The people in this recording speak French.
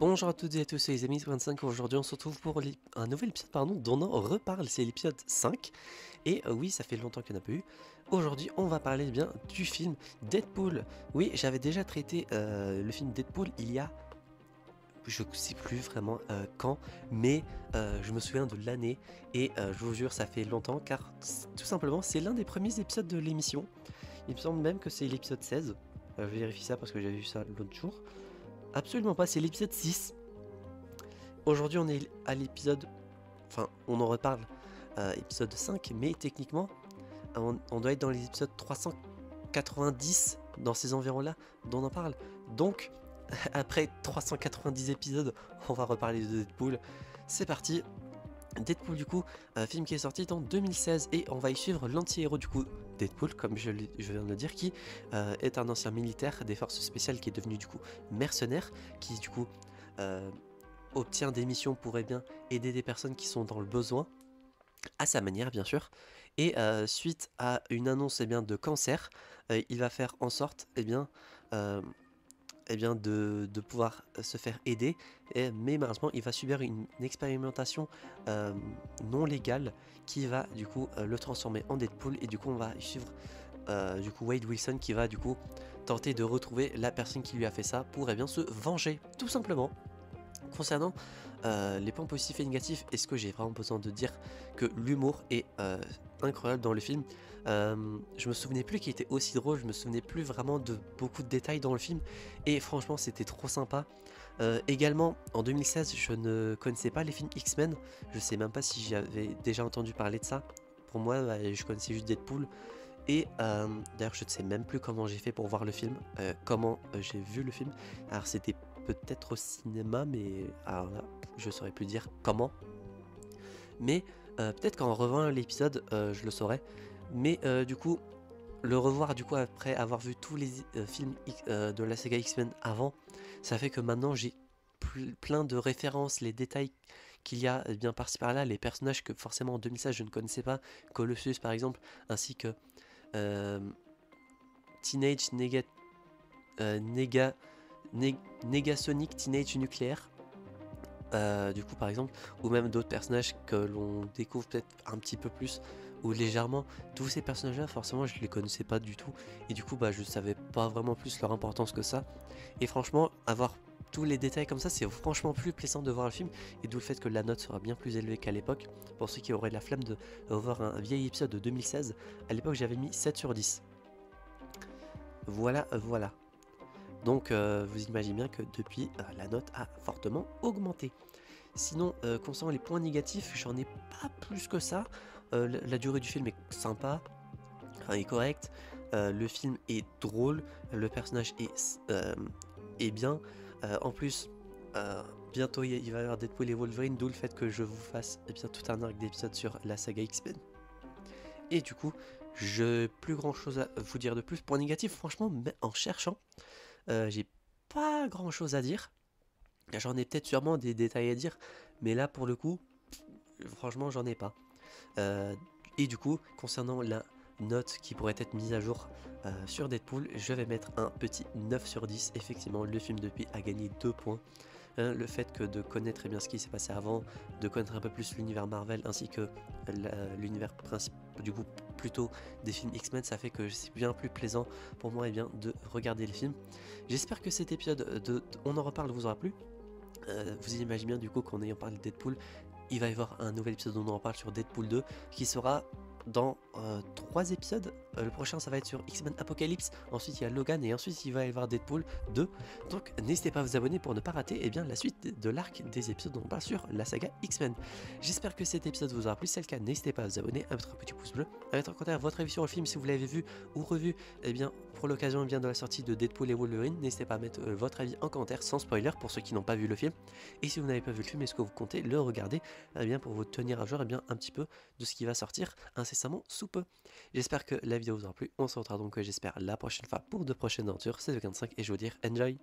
Bonjour à toutes et à tous, c'est les amis 25. Aujourd'hui on se retrouve pour un nouvel épisode dont on reparle, c'est l'épisode 5. Et oui, ça fait longtemps qu'il n'y en a pas eu. Aujourd'hui on va parler bien du film Deadpool. Oui, j'avais déjà traité le film Deadpool il y a, je ne sais plus vraiment quand, mais je me souviens de l'année. Et je vous jure, ça fait longtemps car tout simplement c'est l'un des premiers épisodes de l'émission. Il me semble même que c'est l'épisode 16. Je vérifie ça parce que j'avais vu ça l'autre jour. Absolument pas, c'est l'épisode 6. Aujourd'hui, on est à l'épisode... Enfin, on en reparle, épisode 5, mais techniquement, on doit être dans les épisodes 390, dans ces environs-là, dont on en parle. Donc, après 390 épisodes, on va reparler de Deadpool. C'est parti. Deadpool, du coup, un film qui est sorti en 2016, et on va y suivre l'anti-héros, du coup, Deadpool, comme je viens de le dire, qui est un ancien militaire des forces spéciales qui est devenu, du coup, mercenaire, qui, du coup... obtient des missions pour bien aider des personnes qui sont dans le besoin, à sa manière bien sûr, et suite à une annonce bien, de cancer, il va faire en sorte de pouvoir se faire aider, mais malheureusement il va subir une expérimentation non légale qui va du coup le transformer en Deadpool, et du coup on va suivre du coup Wade Wilson qui va du coup tenter de retrouver la personne qui lui a fait ça pour bien se venger tout simplement. Concernant les points positifs et négatifs, est-ce que j'ai vraiment besoin de dire que l'humour est incroyable dans le film. Je me souvenais plus qu'il était aussi drôle, je me souvenais plus vraiment de beaucoup de détails dans le film, et franchement c'était trop sympa. Également en 2016 je ne connaissais pas les films X-Men, je sais même pas si j'avais déjà entendu parler de ça. Pour moi je connaissais juste Deadpool. Et d'ailleurs je ne sais même plus comment j'ai fait pour voir le film, comment j'ai vu le film. Alors c'était peut-être au cinéma, mais alors là je saurais plus dire comment. Mais peut-être qu'en revoyant l'épisode je le saurais. Mais du coup le revoir du coup après avoir vu tous les films de la saga X-Men avant, ça fait que maintenant j'ai plein de références, les détails qu'il y a bien par-ci par-là, les personnages que forcément en 2016 je ne connaissais pas, Colossus par exemple, ainsi que euh, Teenage Nega, Negasonic Teenage Nucléaire, du coup par exemple, ou même d'autres personnages que l'on découvre peut-être un petit peu plus ou légèrement. Tous ces personnages là forcément je les connaissais pas du tout, et du coup bah je savais pas vraiment plus leur importance que ça. Et franchement avoir tous les détails comme ça, c'est franchement plus plaisant de voir le film, et d'où le fait que la note sera bien plus élevée qu'à l'époque. Pour ceux qui auraient la flamme de voir un vieil épisode de 2016, à l'époque j'avais mis 7 sur 10. Voilà, voilà. Donc vous imaginez bien que depuis la note a fortement augmenté. Sinon concernant les points négatifs, j'en ai pas plus que ça. La durée du film est sympa, est correcte, le film est drôle, le personnage est bien. En plus bientôt il va y avoir Deadpool et Wolverine, d'où le fait que je vous fasse bien tout un arc d'épisodes sur la saga X-Men. Et du coup je plus grand chose à vous dire de plus. Point négatif, franchement, mais en cherchant j'ai pas grand chose à dire. J'en ai peut-être sûrement des détails à dire, mais là pour le coup, franchement j'en ai pas. Euh, et du coup, concernant la note qui pourrait être mise à jour sur Deadpool, je vais mettre un petit 9 sur 10. Effectivement, le film depuis a gagné 2 points. Le fait que de connaître bien ce qui s'est passé avant, de connaître un peu plus l'univers Marvel ainsi que l'univers principal, du coup plutôt des films X-Men, ça fait que c'est bien plus plaisant pour moi bien de regarder les films. J'espère que cet épisode de On en reparle vous aura plu. Vous imaginez bien du coup qu'en ayant parlé de Deadpool, il va y avoir un nouvel épisode dont on en parle sur Deadpool 2 qui sera dans 3 épisodes. Le prochain ça va être sur X-Men Apocalypse, ensuite il y a Logan, et ensuite il va y avoir Deadpool 2. Donc n'hésitez pas à vous abonner pour ne pas rater bien la suite de l'arc des épisodes dont on parle sur la saga X-Men. J'espère que cet épisode vous aura plu, si c'est le cas n'hésitez pas à vous abonner, à mettre un petit pouce bleu, à mettre en commentaire votre avis sur le film si vous l'avez vu ou revu bien pour l'occasion de la sortie de Deadpool et Wolverine. N'hésitez pas à mettre votre avis en commentaire sans spoiler pour ceux qui n'ont pas vu le film. Et si vous n'avez pas vu le film, est-ce que vous comptez le regarder bien pour vous tenir à jour bien un petit peu de ce qui va sortir incessamment sous peu. J'espère que la vidéo vous aura plu. On se retrouvera donc j'espère la prochaine fois pour de prochaines aventures. C'est le 25 et je vous dis enjoy.